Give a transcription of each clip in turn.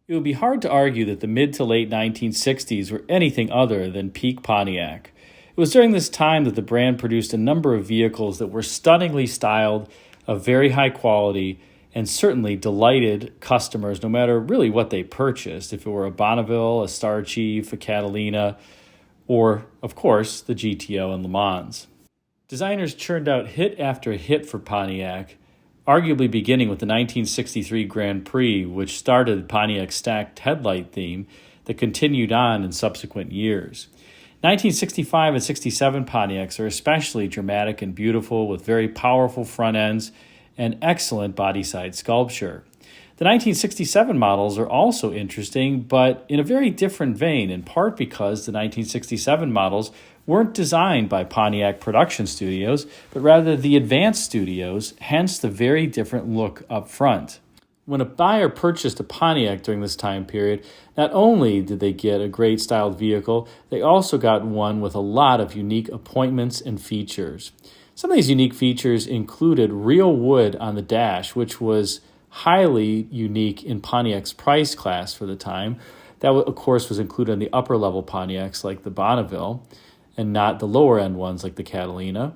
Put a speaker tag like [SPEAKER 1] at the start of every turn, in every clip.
[SPEAKER 1] It would be hard to argue that the mid to late 1960s were anything other than peak Pontiac. It was during this time that the brand produced a number of vehicles that were stunningly styled, of very high quality, and certainly delighted customers no matter really what they purchased, if it were a Bonneville, a Star Chief, a Catalina, or, of course, the GTO and Le Mans. Designers churned out hit after hit for Pontiac, arguably beginning with the 1963 Grand Prix, which started Pontiac's stacked headlight theme that continued on in subsequent years. 1965 and 67 Pontiacs are especially dramatic and beautiful, with very powerful front ends and excellent body-side sculpture. The 1967 models are also interesting, but in a very different vein, in part because the 1967 models weren't designed by Pontiac production studios, but rather the advanced studios, hence the very different look up front. When a buyer purchased a Pontiac during this time period, not only did they get a great styled vehicle, they also got one with a lot of unique appointments and features. Some of these unique features included real wood on the dash, which was highly unique in Pontiac's price class for the time. That, of course, was included in the upper level Pontiacs like the Bonneville, and not the lower end ones like the Catalina.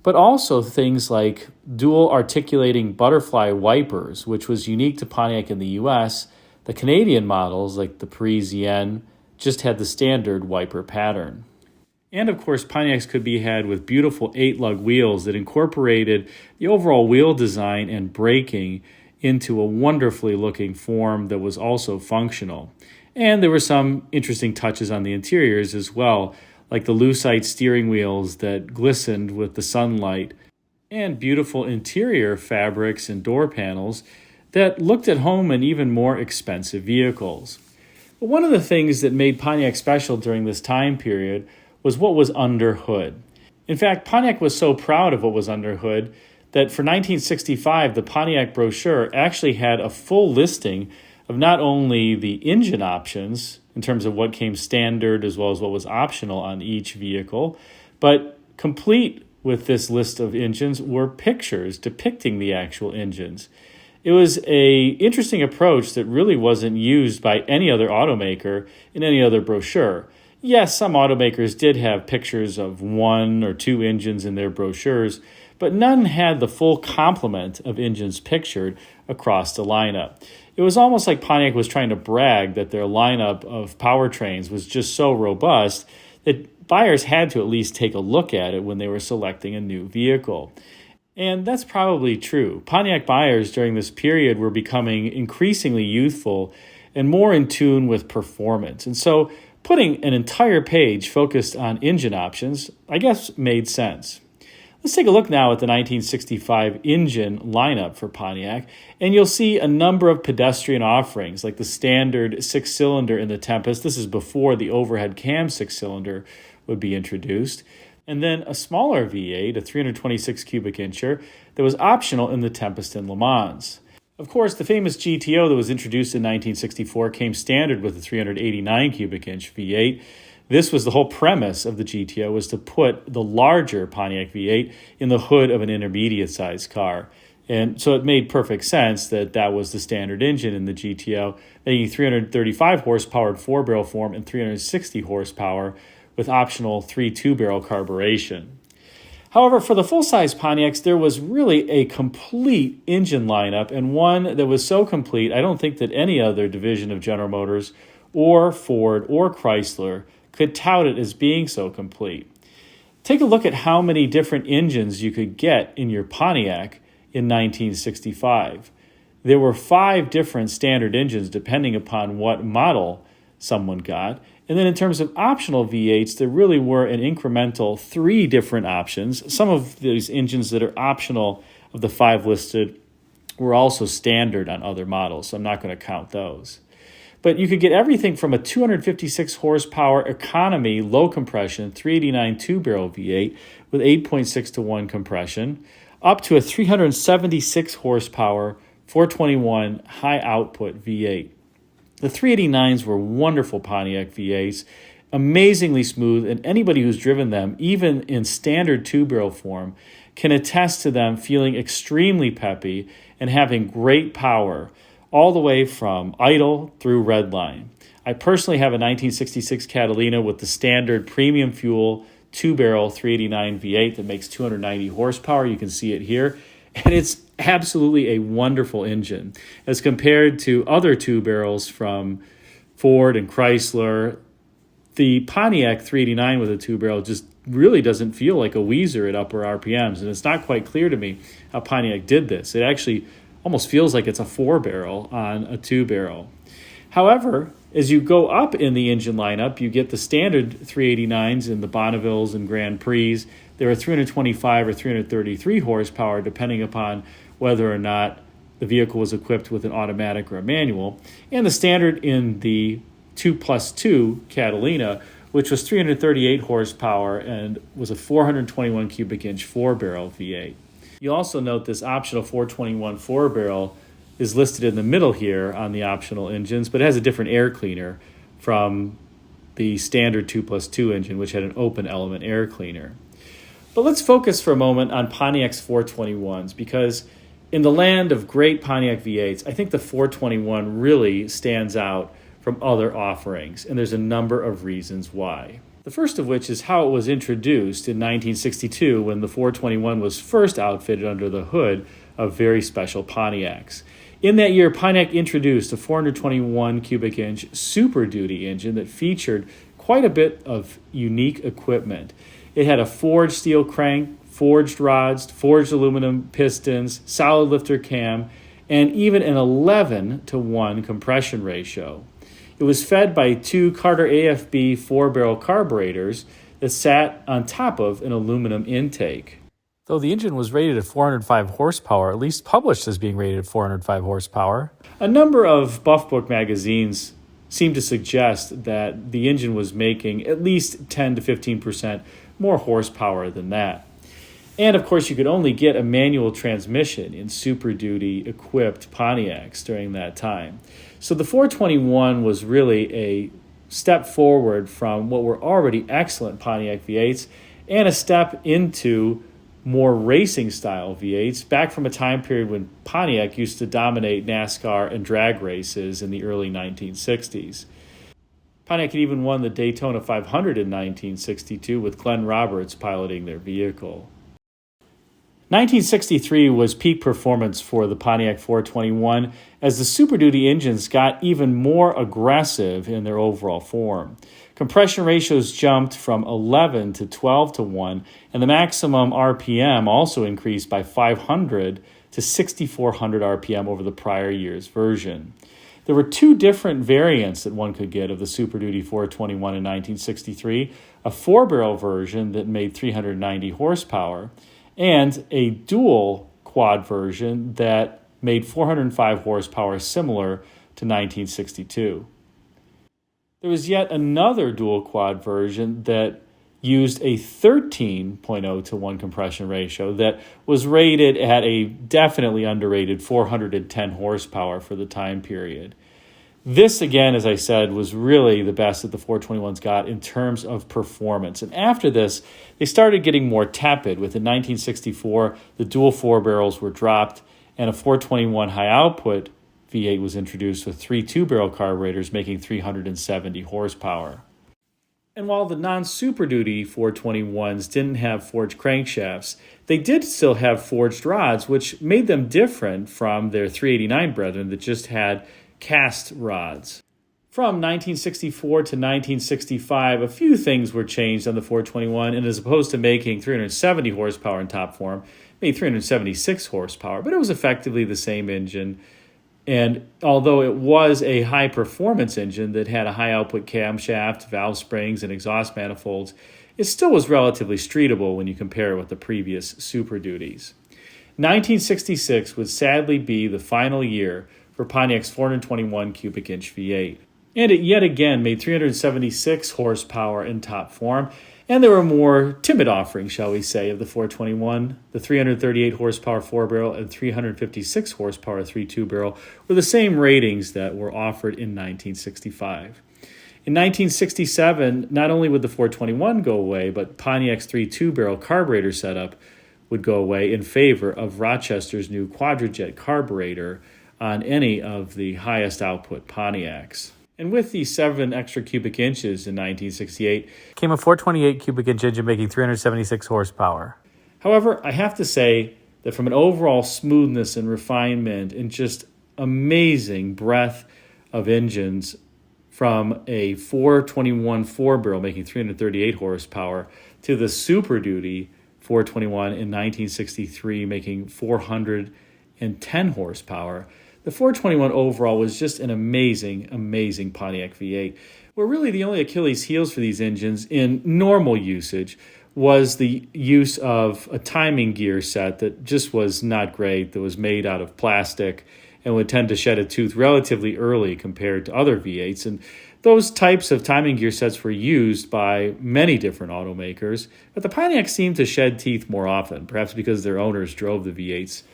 [SPEAKER 1] But also things like dual articulating butterfly wipers, which was unique to Pontiac in the US. The Canadian models, like the Parisienne, just had the standard wiper pattern. And of course, Pontiacs could be had with beautiful 8-lug wheels that incorporated the overall wheel design and braking into a wonderfully looking form that was also functional. And there were some interesting touches on the interiors as well, like the lucite steering wheels that glistened with the sunlight, and beautiful interior fabrics and door panels that looked at home in even more expensive vehicles. But one of the things that made Pontiac special during this time period was what was under hood. In fact, Pontiac was so proud of what was under hood that for 1965, the Pontiac brochure actually had a full listing of not only the engine options, in terms of what came standard as well as what was optional on each vehicle, but complete with this list of engines were pictures depicting the actual engines. It was an interesting approach that really wasn't used by any other automaker in any other brochure. Yes, some automakers did have pictures of one or two engines in their brochures, but none had the full complement of engines pictured across the lineup. It was almost like Pontiac was trying to brag that their lineup of powertrains was just so robust that buyers had to at least take a look at it when they were selecting a new vehicle. And that's probably true. Pontiac buyers during this period were becoming increasingly youthful and more in tune with performance. And so putting an entire page focused on engine options, I guess, made sense. Let's take a look now at the 1965 engine lineup for Pontiac, and you'll see a number of pedestrian offerings, like the standard six-cylinder in the Tempest. This is before the overhead cam six-cylinder would be introduced. And then a smaller V8, a 326 cubic incher, that was optional in the Tempest and Le Mans. Of course, the famous GTO that was introduced in 1964 came standard with the 389 cubic inch V8. This was the whole premise of the GTO, was to put the larger Pontiac V8 in the hood of an intermediate-sized car. And so it made perfect sense that that was the standard engine in the GTO, making 335 horsepower 4-barrel form and 360 horsepower with optional 3 2-barrel carburation. However, for the full-size Pontiacs, there was really a complete engine lineup, and one that was so complete, I don't think that any other division of General Motors or Ford or Chrysler could tout it as being so complete. Take a look at how many different engines you could get in your Pontiac in 1965. There were 5 different standard engines depending upon what model someone got. And then in terms of optional V8s, there really were an incremental 3 different options. Some of these engines that are optional of the 5 listed were also standard on other models, so I'm not going to count those. But you could get everything from a 256 horsepower economy low compression 389 2-barrel V8 with 8.6 to 1 compression up to a 376 horsepower 421 high output V8. The 389s were wonderful Pontiac V8s, amazingly smooth, and anybody who's driven them, even in standard 2-barrel form, can attest to them feeling extremely peppy and having great power, all the way from idle through redline. I personally have a 1966 Catalina with the standard premium fuel 2-barrel 389 V8 that makes 290 horsepower. You can see it here. And it's absolutely a wonderful engine. As compared to other 2-barrels from Ford and Chrysler, the Pontiac 389 with a 2-barrel just really doesn't feel like a Weezer at upper RPMs. And it's not quite clear to me how Pontiac did this. It actually almost feels like it's a 4-barrel on a 2-barrel. However, as you go up in the engine lineup, you get the standard 389s in the Bonnevilles and Grand Prix. There are 325 or 333 horsepower, depending upon whether or not the vehicle was equipped with an automatic or a manual. And the standard in the 2+2 Catalina, which was 338 horsepower and was a 421 cubic inch 4-barrel V8. You'll also note this optional 421 4-barrel is listed in the middle here on the optional engines, but it has a different air cleaner from the standard 2+2 engine, which had an open element air cleaner. But let's focus for a moment on Pontiac's 421s, because in the land of great Pontiac V8s, I think the 421 really stands out from other offerings, and there's a number of reasons why. The first of which is how it was introduced in 1962 when the 421 was first outfitted under the hood of very special Pontiacs. In that year, Pontiac introduced a 421 cubic inch Super Duty engine that featured quite a bit of unique equipment. It had a forged steel crank, forged rods, forged aluminum pistons, solid lifter cam, and even an 11-to-1 compression ratio. It was fed by two Carter AFB 4-barrel carburetors that sat on top of an aluminum intake. Though the engine was rated at 405 horsepower, at least published as being rated at 405 horsepower, a number of Buff Book magazines seem to suggest that the engine was making at least 10 to 15% more horsepower than that. And of course, you could only get a manual transmission in Super Duty equipped Pontiacs during that time. So the 421 was really a step forward from what were already excellent Pontiac V8s and a step into more racing style V8s back from a time period when Pontiac used to dominate NASCAR and drag races in the early 1960s. Pontiac had even won the Daytona 500 in 1962 with Glenn Roberts piloting their vehicle. 1963 was peak performance for the Pontiac 421 as the Super Duty engines got even more aggressive in their overall form. Compression ratios jumped from 11 to 12 to 1, and the maximum RPM also increased by 500 to 6,400 RPM over the prior year's version. There were two different variants that one could get of the Super Duty 421 in 1963, a 4-barrel version that made 390 horsepower, and a dual quad version that made 405 horsepower, similar to 1962. There was yet another dual quad version that used a 13.0 to 1 compression ratio that was rated at a definitely underrated 410 horsepower for the time period. This, again, as I said, was really the best that the 421s got in terms of performance. And after this, they started getting more tepid. Within 1964, the dual 4-barrels were dropped, and a 421 high-output V8 was introduced with 3 2-barrel carburetors making 370 horsepower. And while the non-Super Duty 421s didn't have forged crankshafts, they did still have forged rods, which made them different from their 389 brethren that just had cast rods. From 1964 to 1965, a few things were changed on the 421, and as opposed to making 370 horsepower in top form, made 376 horsepower, but it was effectively the same engine. And although it was a high-performance engine that had a high-output camshaft, valve springs, and exhaust manifolds, it still was relatively streetable when you compare it with the previous Super Duties. 1966 would sadly be the final year for Pontiac's 421 cubic inch V8. And it yet again made 376 horsepower in top form, and there were more timid offerings, shall we say, of the 421. The 338 horsepower 4-barrel and 356 horsepower 3.2-barrel were the same ratings that were offered in 1965. In 1967, not only would the 421 go away, but Pontiac's 3.2-barrel carburetor setup would go away in favor of Rochester's new Quadrajet carburetor on any of the highest output Pontiacs. And with the 7 extra cubic inches in 1968 came a 428 cubic inch engine making 376 horsepower. However, I have to say that from an overall smoothness and refinement and just amazing breadth of engines, from a 421 4-barrel making 338 horsepower to the Super Duty 421 in 1963 making 410 horsepower, the 421 overall was just an amazing, amazing Pontiac V8. Where really the only Achilles heels for these engines in normal usage was the use of a timing gear set that just was not great, that was made out of plastic and would tend to shed a tooth relatively early compared to other V8s. And those types of timing gear sets were used by many different automakers, but the Pontiac seemed to shed teeth more often, perhaps because their owners drove the V8s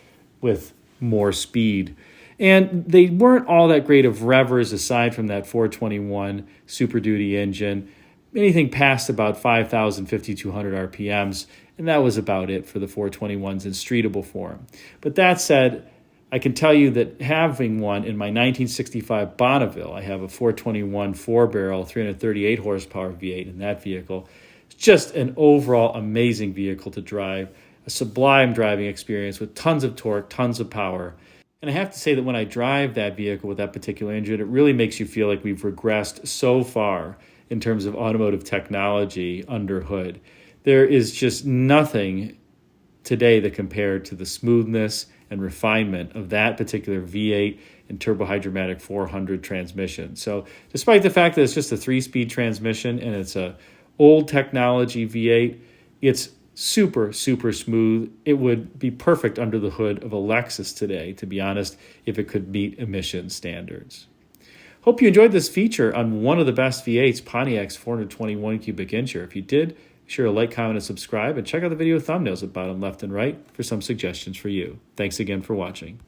[SPEAKER 1] with more speed. And they weren't all that great of revvers aside from that 421 Super Duty engine. Anything past about 5,000, 5,200 RPMs, and that was about it for the 421s in streetable form. But that said, I can tell you that having one in my 1965 Bonneville, I have a 421 4-barrel, 338 horsepower V8 in that vehicle. It's just an overall amazing vehicle to drive, a sublime driving experience with tons of torque, tons of power. And I have to say that when I drive that vehicle with that particular engine, it really makes you feel like we've regressed so far in terms of automotive technology under hood. There is just nothing today that compared to the smoothness and refinement of that particular V8 and turbohydromatic 400 transmission. So despite the fact that it's just a 3-speed transmission and it's a old technology V8, it's super, super smooth. It would be perfect under the hood of a Lexus today, to be honest, if it could meet emission standards. Hope you enjoyed this feature on one of the best V8s, Pontiac's 421 cubic incher. If you did, be sure to like, comment, and subscribe, and check out the video thumbnails at bottom left and right for some suggestions for you. Thanks again for watching.